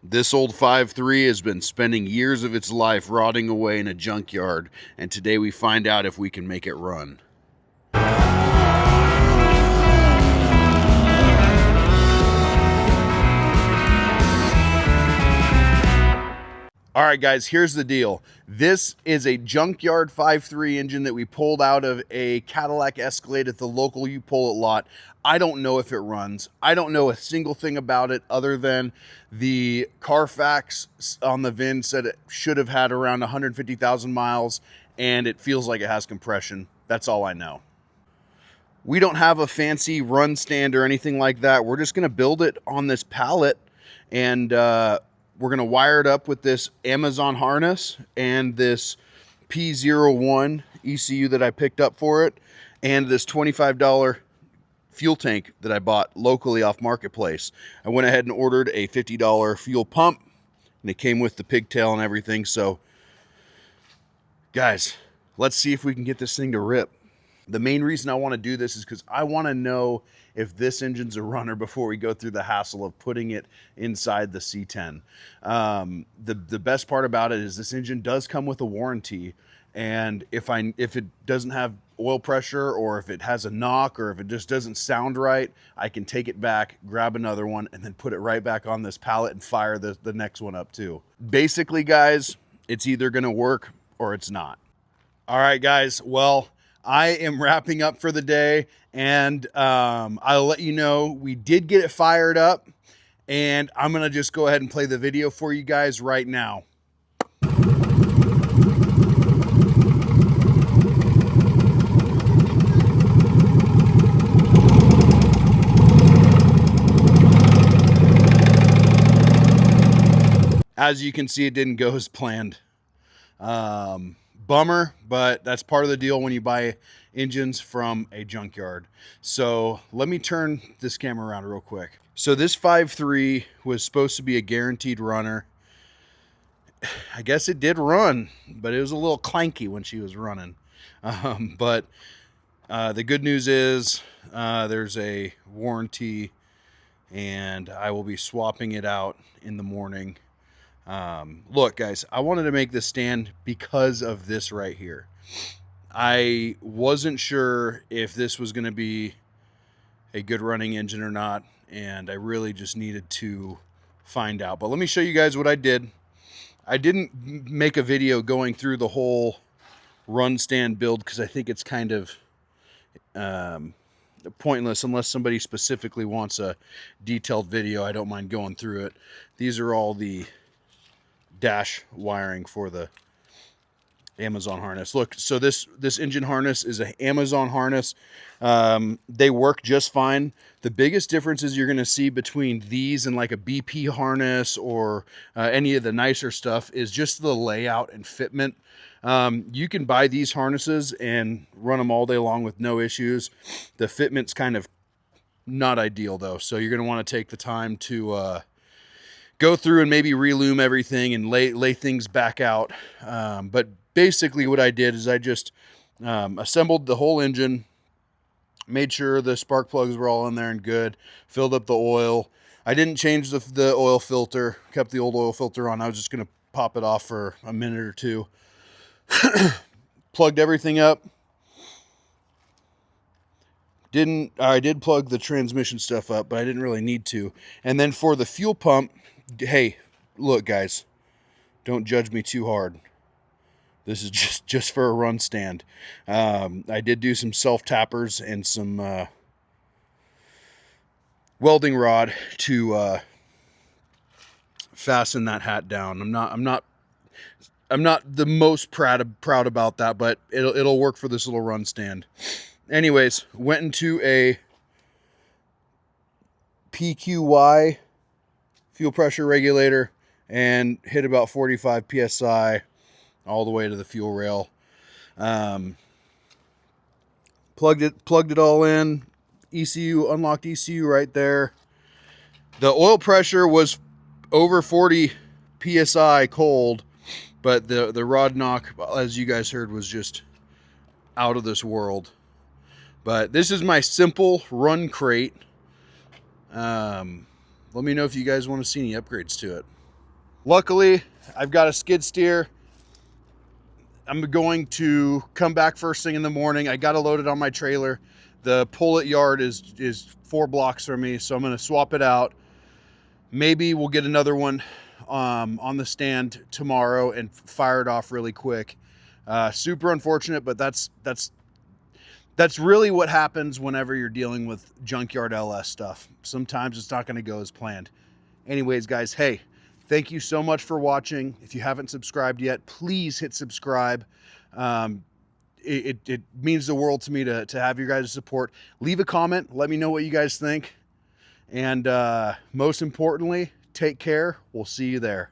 This old 5.3 has been spending years of its life rotting away in a junkyard, and today we find out if we can make it run. All right, guys, here's the deal. This is a Junkyard 5.3 engine that we pulled out of a Cadillac Escalade at the local U-Pull-It lot. I don't know if it runs. I don't know a single thing about it other than the Carfax on the VIN said it should have had around 150,000 miles, and it feels like it has compression. That's all I know. We don't have a fancy run stand or anything like that. We're just going to build it on this pallet, and we're going to wire it up with this Amazon harness and this P01 ECU that I picked up for it, and this $25 fuel tank that I bought locally off Marketplace. I went ahead and ordered a $50 fuel pump, and it came with the pigtail and everything. So, guys, let's see if we can get this thing to rip. The main reason I want to do this is because I want to know if this engine's a runner before we go through the hassle of putting it inside the C10. The best part about it is this engine does come with a warranty, and if it doesn't have oil pressure, or if it has a knock, or if it just doesn't sound right, I can take it back, grab another one, and then put it right back on this pallet and fire the next one up too. Basically, guys, it's either going to work or it's not. All right, guys, well, I am wrapping up for the day, and I'll let you know we did get it fired up, and I'm going to just go ahead and play the video for you guys right now. As you can see, it didn't go as planned. Bummer, but that's part of the deal when you buy engines from a junkyard. So let me turn this camera around real quick. So this 5.3 was supposed to be a guaranteed runner. I guess it did run, but it was a little clanky when she was running. But the good news is there's a warranty, and I will be swapping it out in the morning. Look, guys, I wanted to make this stand because of this right here. I wasn't sure if this was going to be a good running engine or not, and I really just needed to find out. But let me show you guys what I did. I didn't make a video going through the whole run stand build because I think it's kind of pointless unless somebody specifically wants a detailed video. I don't mind going through it. These are all the dash wiring for the Amazon harness. Look, so this engine harness is an Amazon harness. They work just fine. The biggest differences you're going to see between these and like a BP harness or any of the nicer stuff is just the layout and fitment. You can buy these harnesses and run them all day long with no issues. The fitment's kind of not ideal though, so you're going to want to take the time to go through and maybe relume everything and lay things back out. But basically what I did is I just assembled the whole engine, made sure the spark plugs were all in there and good, filled up the oil. I didn't change the oil filter, kept the old oil filter on. I was just going to pop it off for a minute or two. Plugged everything up. I did plug the transmission stuff up, but I didn't really need to. And then for the fuel pump, hey, look, guys, don't judge me too hard. This is just for a run stand. I did do some self-tappers and some welding rod to fasten that hat down. I'm not the most proud about that, but it'll work for this little run stand. Anyways, went into a PQY fuel pressure regulator and hit about 45 psi all the way to the fuel rail. Plugged it all in. ECU, unlocked ECU right there. The oil pressure was over 40 psi cold, but the rod knock, as you guys heard, was just out of this world. But this is my simple run crate. Let me know if you guys want to see any upgrades to it. Luckily, I've got a skid steer. I'm going to come back first thing in the morning. I got to load it on my trailer. The pull-it yard is 4 blocks from me, so I'm going to swap it out. Maybe we'll get another one on the stand tomorrow and fire it off really quick. Super unfortunate, but that's really what happens whenever you're dealing with junkyard LS stuff. Sometimes it's not going to go as planned. Anyways, guys, hey, thank you so much for watching. If you haven't subscribed yet, please hit subscribe. It means the world to me to have your guys' support. Leave a comment. Let me know what you guys think. And most importantly, take care. We'll see you there.